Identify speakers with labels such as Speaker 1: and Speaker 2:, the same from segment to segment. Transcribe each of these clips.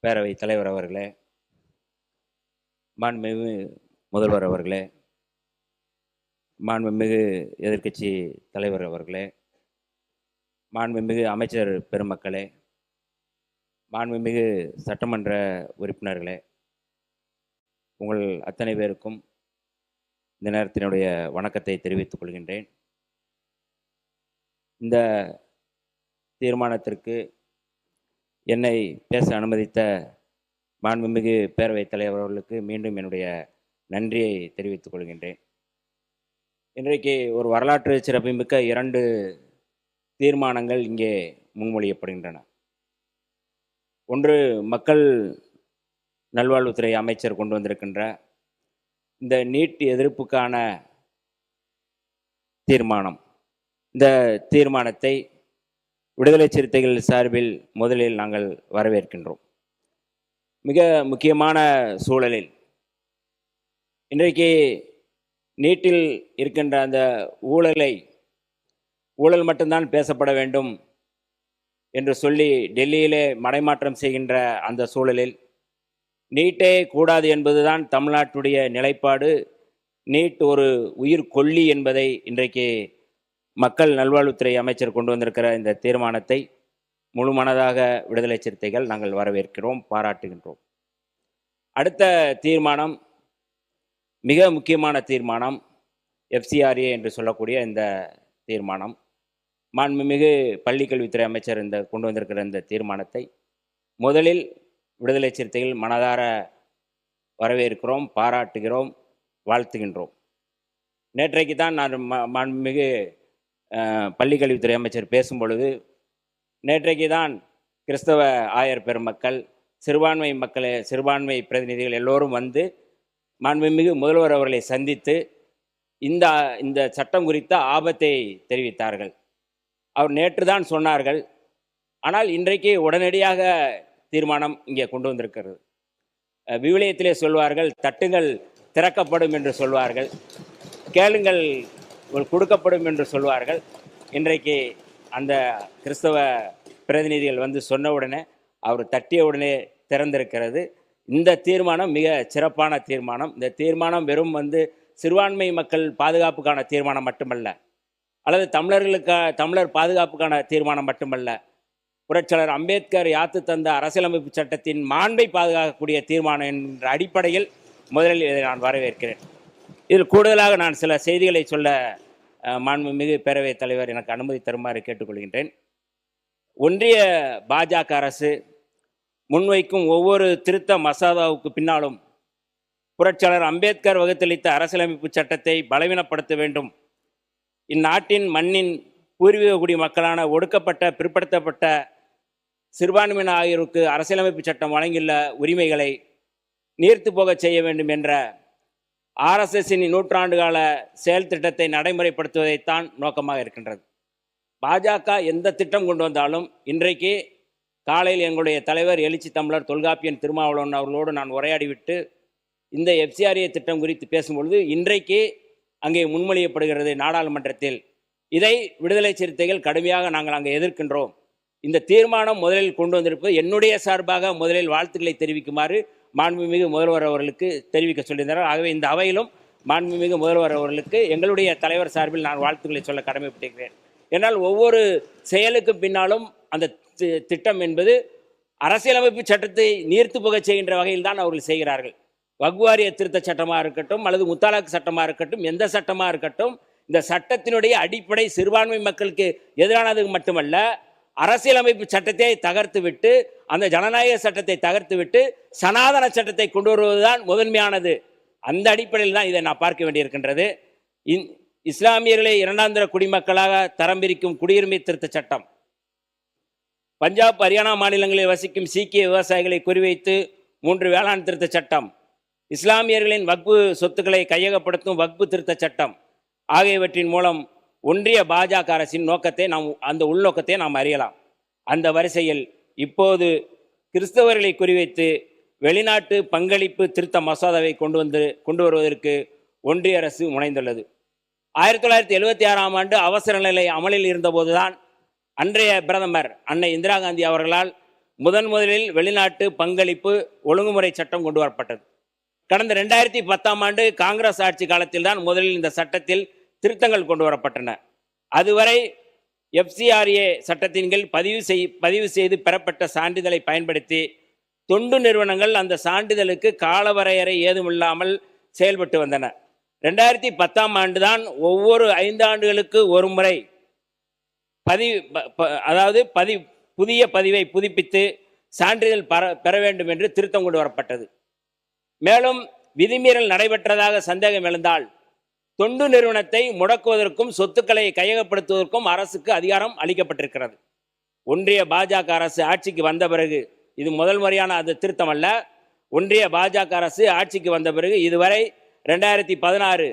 Speaker 1: பேரவைத் தலைவர் அவர்களே, மாண்புமிகு முதல்வர் அவர்களே, மாண்புமிகு எதிர்க்கட்சி தலைவர் அவர்களே, மாண்புமிகு அமைச்சர் பெருமக்களே, மாண்புமிகு சட்டமன்ற உறுப்பினர்களே, உங்கள் அத்தனை பேருக்கும் இந்த நேரத்தினுடைய வணக்கத்தை தெரிவித்துக் கொள்கின்றேன். இந்த தீர்மானத்திற்கு என்னை பேச அனுமதித்த மாண்புமிகு பேரவைத் தலைவர் அவர்களுக்கு மீண்டும் என்னுடைய நன்றியை தெரிவித்துக் கொள்கின்றேன். இன்றைக்கு ஒரு வரலாற்று சிறப்புமிக்க 2 தீர்மானங்கள் இங்கே முன்மொழியப்படுகின்றன. ஒன்று, மக்கள் நல்வாழ்வுத்துறை அமைச்சர் கொண்டு வந்திருக்கின்ற இந்த நீட் எதிர்ப்புக்கான தீர்மானம். இந்த தீர்மானத்தை விடுதலை சிறுத்தைகள் சார்பில் முதலில் நாங்கள் வரவேற்கின்றோம். மிக முக்கியமான சூழலில் இன்றைக்கு நீட்டில் இருக்கின்ற அந்த ஊழல் மட்டும்தான் பேசப்பட வேண்டும் என்று சொல்லி டெல்லியிலே மடைமாற்றம் செய்கின்ற அந்த சூழலில் நீட்டே கூடாது என்பதுதான் தமிழ்நாட்டுடைய நிலைப்பாடு. நீட் ஒரு உயிர் கொல்லி என்பதை இன்றைக்கு மக்கள் நல்வாழ்வுத்துறை அமைச்சர் கொண்டு வந்திருக்கிற இந்த தீர்மானத்தை முழு மனதாக விடுதலை சிறுத்தைகள் நாங்கள் வரவேற்கிறோம், பாராட்டுகின்றோம். அடுத்த தீர்மானம் மிக முக்கியமான தீர்மானம், FCRA என்று சொல்லக்கூடிய இந்த தீர்மானம். மாண்புமிகு பள்ளிக்கல்வித்துறை அமைச்சர் கொண்டு வந்திருக்கிற இந்த தீர்மானத்தை முதலில் விடுதலை சிறுத்தைகள் மனதார வரவேற்கிறோம், பாராட்டுகிறோம், வாழ்த்துகின்றோம். நேற்றைக்கு தான் நான் மாண்புமிகு பள்ளிக்கல்வித்துறை அமைச்சர் பேசும்பொழுது, நேற்றைக்கு தான் கிறிஸ்தவ ஆயர் பெருமக்கள், சிறுபான்மை பிரதிநிதிகள் எல்லோரும் வந்து மாண்புமிகு முதல்வர் அவர்களை சந்தித்து இந்த சட்டம் குறித்த ஆபத்தை தெரிவித்தார்கள். அவர் நேற்று தான் சொன்னார்கள். ஆனால் இன்றைக்கு உடனடியாக தீர்மானம் இங்கே கொண்டு வந்திருக்கிறது. விவிலியத்திலே சொல்வார்கள், தட்டுங்கள் திறக்கப்படும் என்று சொல்வார்கள், கேளுங்கள் கொடுக்கப்படும் என்று சொல்வார்கள். இன்றைக்கு அந்த கிறிஸ்தவ பிரதிநிதிகள் வந்து சொன்ன உடனே, அவர் தட்டிய உடனே திறந்திருக்கிறது. இந்த தீர்மானம் மிக சிறப்பான தீர்மானம். இந்த தீர்மானம் வெறும் சிறுபான்மை மக்கள் பாதுகாப்புக்கான தீர்மானம் மட்டுமல்ல, அல்லது தமிழர் பாதுகாப்புக்கான தீர்மானம் மட்டுமல்ல, புரட்சியாளர் அம்பேத்கர் யாத்து தந்த அரசியலமைப்பு சட்டத்தின் மாண்பை பாதுகாக்கக்கூடிய தீர்மானம் என்ற அடிப்படையில் முதலில் இதை நான் வரவேற்கிறேன். இதில் கூடுதலாக நான் சில செய்திகளை சொல்ல மாண்புமிகு பேரவைத் தலைவர் எனக்கு அனுமதி தருமாறு கேட்டுக்கொள்கின்றேன். ஒன்றிய பாஜக அரசு முன்வைக்கும் ஒவ்வொரு திருத்த மசோதாவுக்கு பின்னாலும் புரட்சியாளர் அம்பேத்கர் வகுத்தளித்த அரசியலமைப்பு சட்டத்தை பலவீனப்படுத்த வேண்டும், இந்நாட்டின் மண்ணின் பூர்வீக குடி மக்களான ஒடுக்கப்பட்ட பிற்படுத்தப்பட்ட சிறுபான்மையினர் ஆகியோருக்கு அரசியலமைப்பு சட்டம் வழங்கியுள்ள உரிமைகளை நீர்த்து போக செய்ய வேண்டும் என்ற RSSின் 100 கால செயல் திட்டத்தை நடைமுறைப்படுத்துவதைத்தான் நோக்கமாக இருக்கின்றது. பாஜக எந்த திட்டம் கொண்டு வந்தாலும், இன்றைக்கு காலையில் எங்களுடைய தலைவர் எழுச்சி தமிழர் தொல்காப்பியன் திருமாவளவன் அவர்களோடு நான் உரையாடிவிட்டு இந்த FCRA திட்டம் குறித்து பேசும்பொழுது, இன்றைக்கு அங்கே முன்மொழியப்படுகிறது நாடாளுமன்றத்தில். இதை விடுதலை சிறுத்தைகள் கடுமையாக நாங்கள் அங்கே எதிர்க்கின்றோம். இந்த தீர்மானம் முதலில் கொண்டு வந்திருப்பது என்னுடைய சார்பாக முதலில் வாழ்த்துக்களை தெரிவிக்குமாறு மாண்புமிகு முதல்வர் அவர்களுக்கு தெரிவிக்க சொல்லியிருந்தார். ஆகவே இந்த அவையிலும் மாண்புமிகு முதல்வர் அவர்களுக்கு எங்களுடைய தலைவர் சார்பில் நான் வாழ்த்துக்களை சொல்ல கடமைப்பட்டிருக்கிறேன். ஏன்னால் ஒவ்வொரு செயலுக்கு பின்னாலும் அந்த திட்டம் என்பது அரசியலமைப்பு சட்டத்தை நீர்த்து போக செய்கின்ற வகையில் தான் அவர்கள் செய்கிறார்கள். வக்வாரிய திருத்த சட்டமாக இருக்கட்டும், அல்லது முத்தாலாக் சட்டமாக இருக்கட்டும், எந்த சட்டமாக இருக்கட்டும், இந்த சட்டத்தினுடைய அடிப்படை சிறுபான்மை மக்களுக்கு எதிரானது மட்டுமல்ல, அரசியலமைப்பு சட்டத்தை தகர்த்து விட்டு, அந்த ஜனநாயக சட்டத்தை தகர்த்து விட்டு சனாதன சட்டத்தை கொண்டு வருவதுதான் முதன்மையானது. அந்த அடிப்படையில் தான் இதை நான் பார்க்க வேண்டியிருக்கின்றது. இஸ்லாமியர்களை 2ஆம் தர குடிமக்களாக தரம் பிரிக்கும் குடியுரிமை திருத்த சட்டம், பஞ்சாப் ஹரியானா மாநிலங்களில் வசிக்கும் சீக்கிய விவசாயிகளை குறிவைத்து 3 வேளாண் திருத்த சட்டம், இஸ்லாமியர்களின் வக்பு சொத்துக்களை கையகப்படுத்தும் வக்பு திருத்த சட்டம் ஆகியவற்றின் மூலம் ஒன்றிய பாஜக அரசின் நோக்கத்தை அந்த உள்நோக்கத்தை நாம் அறியலாம். அந்த வரிசையில் இப்போது கிறிஸ்தவர்களை குறிவைத்து வெளிநாட்டு பங்களிப்பு திருத்த மசோதாவை கொண்டு வருவதற்கு ஒன்றிய அரசு முனைந்துள்ளது. 1976ஆம் ஆண்டு அவசர நிலை அமலில் இருந்தபோதுதான் அன்றைய பிரதமர் அன்னை இந்திரா காந்தி அவர்களால் முதலில் வெளிநாட்டு பங்களிப்பு ஒழுங்குமுறை சட்டம் கொண்டு வரப்பட்டது. கடந்த 2010ஆம் ஆண்டு காங்கிரஸ் ஆட்சி காலத்தில் தான் முதலில் இந்த சட்டத்தில் திருத்தங்கள் கொண்டு வரப்பட்டன. அதுவரை FCRA சட்டத்தின் கீழ் பதிவு செய்து பெறப்பட்ட சான்றிதழை பயன்படுத்தி தொண்டு நிறுவனங்கள் அந்த சான்றிதழுக்கு காலவரையறை ஏதுமில்லாமல் செயல்பட்டு வந்தன. 2010ஆம் ஆண்டு தான் ஒவ்வொரு 5 ஆண்டுகளுக்கு ஒரு முறை புதிய பதிவை புதுப்பித்து சான்றிதழ் பெற வேண்டும் என்று திருத்தம் கொண்டு வரப்பட்டது. மேலும் விதிமீறல் நடைபெற்றதாக சந்தேகம் எழுந்தால் தொண்டு நிறுவனத்தை முடக்குவதற்கும் சொத்துக்களை கையகப்படுத்துவதற்கும் அரசுக்கு அதிகாரம் அளிக்கப்பட்டிருக்கிறது. ஒன்றிய பாஜக அரசு ஆட்சிக்கு வந்த பிறகு, இது முதல் முறையான அது திருத்தம் அல்ல, ஒன்றிய பாஜக அரசு ஆட்சிக்கு வந்த பிறகு இதுவரை 2016,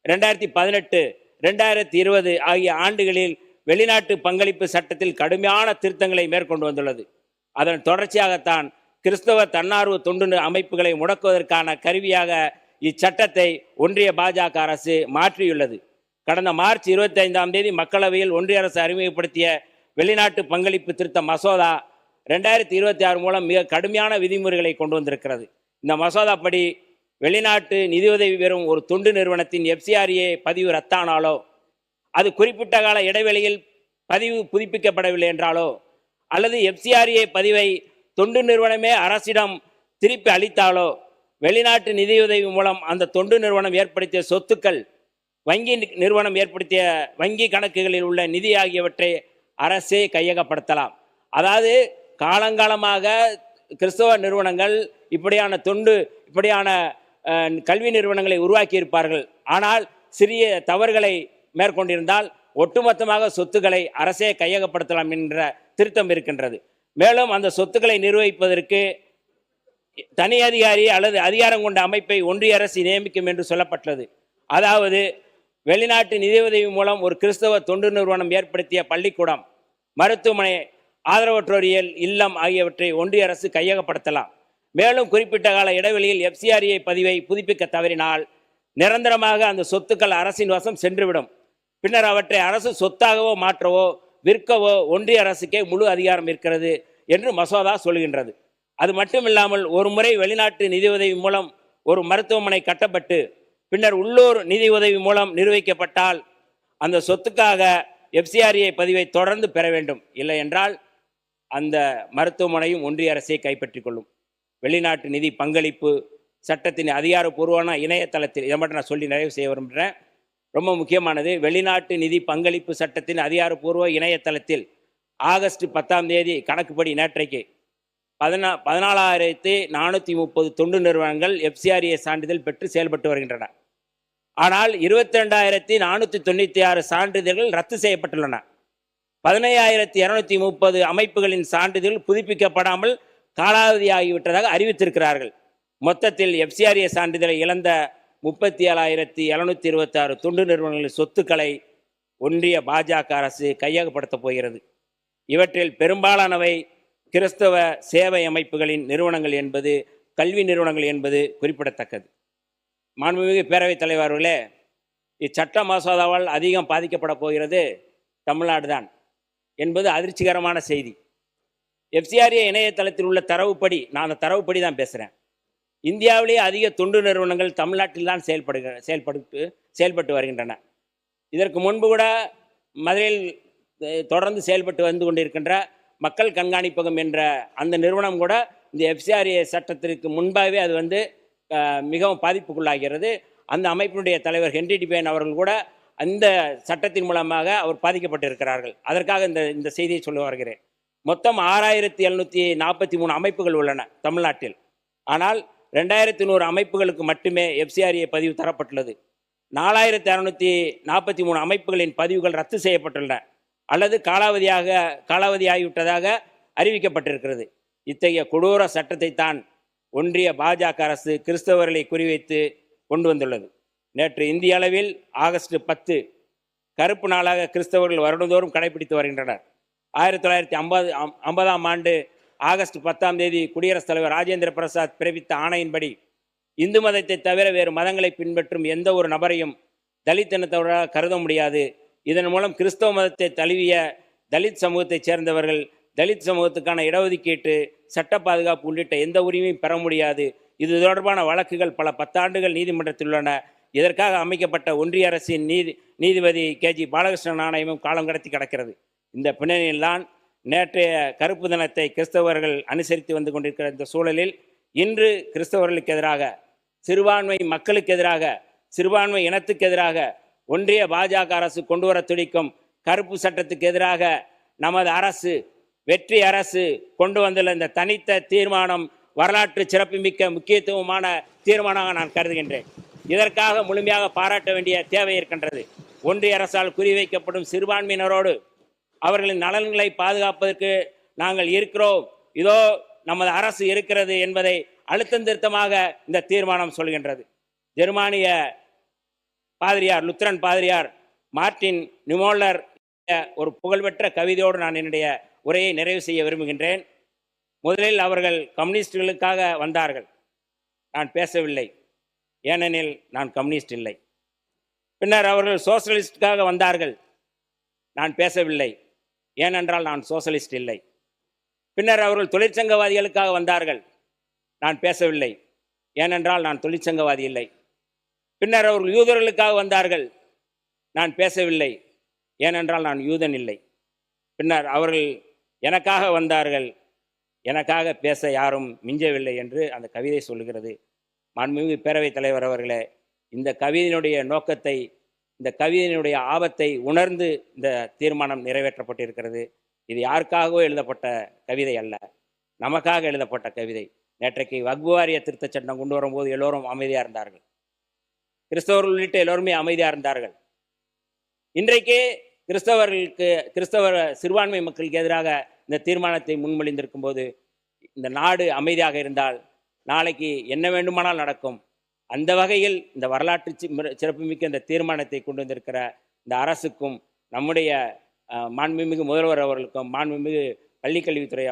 Speaker 1: 2018, 2020 ஆகிய ஆண்டுகளில் வெளிநாட்டு பங்களிப்பு சட்டத்தில் கடுமையான திருத்தங்களை மேற்கொண்டு வந்துள்ளது. அதன் தொடர்ச்சியாகத்தான் கிறிஸ்தவ தன்னார்வ தொண்டு அமைப்புகளை முடக்குவதற்கான கருவியாக இச்சட்டத்தை ஒன்றிய பாஜக அரசு மாற்றியுள்ளது. கடந்த மார்ச் 25ஆம் தேதி மக்களவையில் ஒன்றிய அரசு அறிமுகப்படுத்திய வெளிநாட்டு பங்களிப்பு திருத்த மசோதா 2026 மூலம் மிக கடுமையான விதிமுறைகளை கொண்டு வந்திருக்கிறது. இந்த மசோதா படி வெளிநாட்டு நிதியுதவி பெறும் ஒரு தொண்டு நிறுவனத்தின் FCRA பதிவு ரத்தானாலோ, அது குறிப்பிட்ட கால இடைவெளியில் பதிவு புதுப்பிக்கப்படவில்லை என்றாலோ, அல்லது FCRA பதிவை தொண்டு நிறுவனமே அரசிடம் திருப்பி அளித்தாலோ, வெளிநாட்டு நிதியுதவி மூலம் அந்த தொண்டு நிறுவனம் ஏற்படுத்திய சொத்துக்கள், வங்கி நிறுவனம் ஏற்படுத்திய வங்கி கணக்குகளில் உள்ள நிதி ஆகியவற்றை அரசே கையகப்படுத்தலாம். அதாவது காலங்காலமாக கிறிஸ்தவ நிறுவனங்கள் இப்படியான கல்வி நிறுவனங்களை உருவாக்கி இருப்பார்கள். ஆனால் சிறிய தவறுகளை மேற்கொண்டிருந்தால் ஒட்டுமொத்தமாக சொத்துக்களை அரசே கையகப்படுத்தலாம் என்ற திருத்தம் இருக்கின்றது. மேலும் அந்த சொத்துக்களை நிர்வகிப்பதற்கு தனி அதிகாரி அல்லது அதிகாரம் கொண்ட அமைப்பை ஒன்றிய அரசு நியமிக்கும் என்று சொல்லப்பட்டது. அதாவது வெளிநாட்டு நிதியுதவி மூலம் ஒரு கிறிஸ்தவ தொண்டு நிறுவனம் ஏற்படுத்திய பள்ளிக்கூடம், மருத்துவமனை, ஆதரவற்றோர் இல்லம் ஆகியவற்றை ஒன்றிய அரசு கையகப்படுத்தலாம். மேலும் குறிப்பிட்ட கால இடைவெளியில் FCRA பதிவை புதுப்பிக்க தவறினால் நிரந்தரமாக அந்த சொத்துக்கள் அரசின் வசம் சென்றுவிடும். பின்னர் அவற்றை அரசு சொத்தாகவோ மாற்றவோ விற்கவோ ஒன்றிய அரசுக்கே முழு அதிகாரம் இருக்கிறது என்று மசோதா சொல்கின்றது. அது மட்டுமில்லாமல் ஒரு முறை வெளிநாட்டு நிதியுதவி மூலம் ஒரு மருத்துவமனை கட்டப்பட்டு பின்னர் உள்ளூர் நிதி உதவி மூலம் நிர்வகிக்கப்பட்டால் அந்த சொத்துக்காக FCRA பதிவை தொடர்ந்து பெற வேண்டும். இல்லை என்றால் அந்த மருத்துவமனையும் ஒன்றிய அரசை கைப்பற்றிக் கொள்ளும். வெளிநாட்டு நிதி பங்களிப்பு சட்டத்தின் அதிகாரப்பூர்வமான இணையதளத்தில், இதை மட்டும் நான் சொல்லி நிறைவு செய்ய விரும்புகிறேன், ரொம்ப முக்கியமானது. வெளிநாட்டு நிதி பங்களிப்பு சட்டத்தின் அதிகாரப்பூர்வ இணையதளத்தில் ஆகஸ்ட் 10ஆம் தேதி கணக்குப்படி நேற்றைக்கு 14,430 தொண்டு நிறுவனங்கள் FCRA சான்றிதழ் பெற்று செயல்பட்டு வருகின்றன. ஆனால் 22,496 சான்றிதழ்கள் ரத்து செய்யப்பட்டுள்ளன. 15,230 அமைப்புகளின் சான்றிதழ் புதுப்பிக்கப்படாமல் காலாவதியாகிவிட்டதாக அறிவித்திருக்கிறார்கள். மொத்தத்தில் FCRA சான்றிதழை இழந்த 37,726 தொண்டு நிறுவனங்களின் சொத்துக்களை ஒன்றிய பாஜக அரசு கையகப்படுத்தப் போகிறது. இவற்றில் பெரும்பாலானவை கிறிஸ்தவ சேவை அமைப்புகளின் நிறுவனங்கள் என்பது, கல்வி நிறுவனங்கள் என்பது குறிப்பிடத்தக்கது. மாண்புமிகு பேரவைத் தலைவர்களே, இச்சட்ட மசோதாவால் அதிகம் பாதிக்கப்பட போகிறது தமிழ்நாடு தான் என்பது அதிர்ச்சிகரமான செய்தி. FCRA இணையதளத்தில் உள்ள தரவுப்படி, நான் அந்த தரவுப்படி தான் பேசுகிறேன், இந்தியாவிலேயே அதிக தொண்டு நிறுவனங்கள் தமிழ்நாட்டில் தான் செயல்பட்டு வருகின்றன. இதற்கு முன்பு கூட மதுரையில் தொடர்ந்து செயல்பட்டு வந்து கொண்டிருக்கின்ற மக்கள் கண்காணிப்பகம் என்ற அந்த நிறுவனம் கூட இந்த FCRA சட்டத்திற்கு முன்பாகவே அது மிகவும் பாதிப்புக்குள்ளாகிறது. அந்த அமைப்பினுடைய தலைவர் ஹென்றி டிபேன் அவர்கள் கூட அந்த சட்டத்தின் மூலமாக அவர் பாதிக்கப்பட்டிருக்கிறார்கள். அதற்காக இந்த செய்தியை சொல்ல வருகிறேன். மொத்தம் 6,743 அமைப்புகள் உள்ளன தமிழ்நாட்டில். ஆனால் 2,100 அமைப்புகளுக்கு மட்டுமே FCRA பதிவு தரப்பட்டுள்ளது. 4,643 அமைப்புகளின் பதிவுகள் ரத்து செய்யப்பட்டுள்ளன அல்லது காலாவதியாகிவிட்டதாக அறிவிக்கப்பட்டிருக்கிறது. இத்தகைய கொடூர சட்டத்தை தான் ஒன்றிய பாஜக அரசு கிறிஸ்தவர்களை குறிவைத்து கொண்டு வந்துள்ளது. நேற்று இந்திய அளவில் ஆகஸ்ட் 10 கருப்பு நாளாக கிறிஸ்தவர்கள் வருடந்தோறும் கடைபிடித்து வருகின்றனர். 1950ஆம் ஆண்டு ஆகஸ்ட் 10ஆம் தேதி குடியரசுத் தலைவர் ராஜேந்திர பிரசாத் பிறப்பித்த ஆணையின்படி இந்து மதத்தை தவிர வேறு மதங்களை பின்பற்றும் எந்த ஒரு நபரையும் தலித் இனத்தவராக கருத முடியாது. இதன் மூலம் கிறிஸ்தவ மதத்தை தழுவிய தலித் சமூகத்தைச் சேர்ந்தவர்கள் தலித் சமூகத்துக்கான இடஒதுக்கீட்டு, சட்ட பாதுகாப்பு உள்ளிட்ட எந்த உரிமையும் பெற முடியாது. இது தொடர்பான வழக்குகள் பல 10 ஆண்டுகள் நீதிமன்றத்தில் உள்ளன. இதற்காக அமைக்கப்பட்ட ஒன்றிய அரசின் நீதிபதி கேஜி பாலகிருஷ்ணன் ஆணையமும் காலம் கடத்தி கிடக்கிறது. இந்த பின்னணியில்தான் நேற்றைய கருப்பு தினத்தை கிறிஸ்தவர்கள் அனுசரித்து வந்து கொண்டிருக்கிற இந்த சூழலில் இன்று கிறிஸ்தவர்களுக்கு எதிராக, சிறுபான்மை மக்களுக்கு எதிராக, சிறுபான்மை இனத்துக்கு எதிராக ஒன்றிய பாஜக அரசு கொண்டு வர துடிக்கும் கருப்பு சட்டத்துக்கு எதிராக நமது அரசு, வெற்றி அரசு கொண்டு வந்துள்ள இந்த தனித்த தீர்மானம் வரலாற்று சிறப்புமிக்க முக்கியத்துவமான தீர்மானமாக நான் கருதுகின்றேன். இதற்காக முழுமையாக பாராட்ட வேண்டிய தேவை இருக்கின்றது. ஒன்றிய அரசால் குறிவைக்கப்படும் சிறுபான்மையினரோடு அவர்களின் நலன்களை பாதுகாப்பதற்கு நாங்கள் இருக்கிறோம், இதோ நமது அரசு இருக்கிறது என்பதை அழுத்தம் திருத்தமாக இந்த தீர்மானம் சொல்கின்றது. ஜெர்மானிய பாதிரியார், லுத்ரன் பாதிரியார் மார்ட்டின் நிமோல்லர் ஒரு புகழ்பெற்ற கவிதையோடு நான் என்னுடைய உரையை நிறைவு செய்ய விரும்புகின்றேன். முதலில் அவர்கள் கம்யூனிஸ்டுகளுக்காக வந்தார்கள், நான் பேசவில்லை, ஏனெனில் நான் கம்யூனிஸ்ட் இல்லை. பின்னர் அவர்கள் சோசலிஸ்டுக்காக வந்தார்கள், நான் பேசவில்லை, ஏனென்றால் நான் சோசலிஸ்ட் இல்லை. பின்னர் அவர்கள் தொழிற்சங்கவாதிகளுக்காக வந்தார்கள், நான் பேசவில்லை, ஏனென்றால் நான் தொழிற்சங்கவாதி இல்லை. பின்னர் அவர்கள் யூதர்களுக்காக வந்தார்கள், நான் பேசவில்லை, ஏனென்றால் நான் யூதன் இல்லை. பின்னர் அவர்கள் எனக்காக வந்தார்கள், எனக்காக பேச யாரும் மிஞ்சவில்லை என்று அந்த கவிதை சொல்லுகிறது. மாண்புமிகு பேரவைத் தலைவர் அவர்களே, இந்த கவிதையினுடைய நோக்கத்தை, இந்த கவிதையினுடைய ஆபத்தை உணர்ந்து இந்த தீர்மானம் நிறைவேற்றப்பட்டிருக்கிறது. இது யாருக்காகவோ எழுதப்பட்ட கவிதை அல்ல, நமக்காக எழுதப்பட்ட கவிதை. நேற்றைக்கு வக்ஃபு வாரிய திருத்தச் சட்டம் கொண்டு வரும்போது எல்லோரும் அமைதியாக இருந்தார்கள், கிறிஸ்தவர்கள் உள்ளிட்ட எல்லோருமே அமைதியாக இருந்தார்கள். இன்றைக்கு கிறிஸ்தவ சிறுபான்மை மக்களுக்கு எதிராக இந்த தீர்மானத்தை முன்மொழிந்திருக்கும் போது இந்த நாடு அமைதியாக இருந்தால் நாளைக்கு என்ன வேண்டுமானால் நடக்கும். அந்த வகையில் இந்த வரலாற்று சிறப்புமிக்க இந்த தீர்மானத்தை கொண்டு வந்திருக்கிற இந்த அரசுக்கும், நம்முடைய மாண்புமிகு முதல்வர் அவர்களுக்கும், மாண்புமிகு பள்ளிக்கல்வித்துறை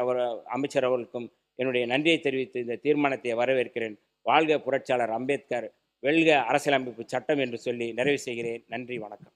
Speaker 1: அமைச்சர் அவர்களுக்கும் என்னுடைய நன்றியை தெரிவித்து இந்த தீர்மானத்தை வரவேற்கிறேன். வாழ்க புரட்சியாளர் அம்பேத்கர், வெல்க அரசியலமைப்பு சட்டம் என்று சொல்லி நிறைவு செய்கிறேன். நன்றி, வணக்கம்.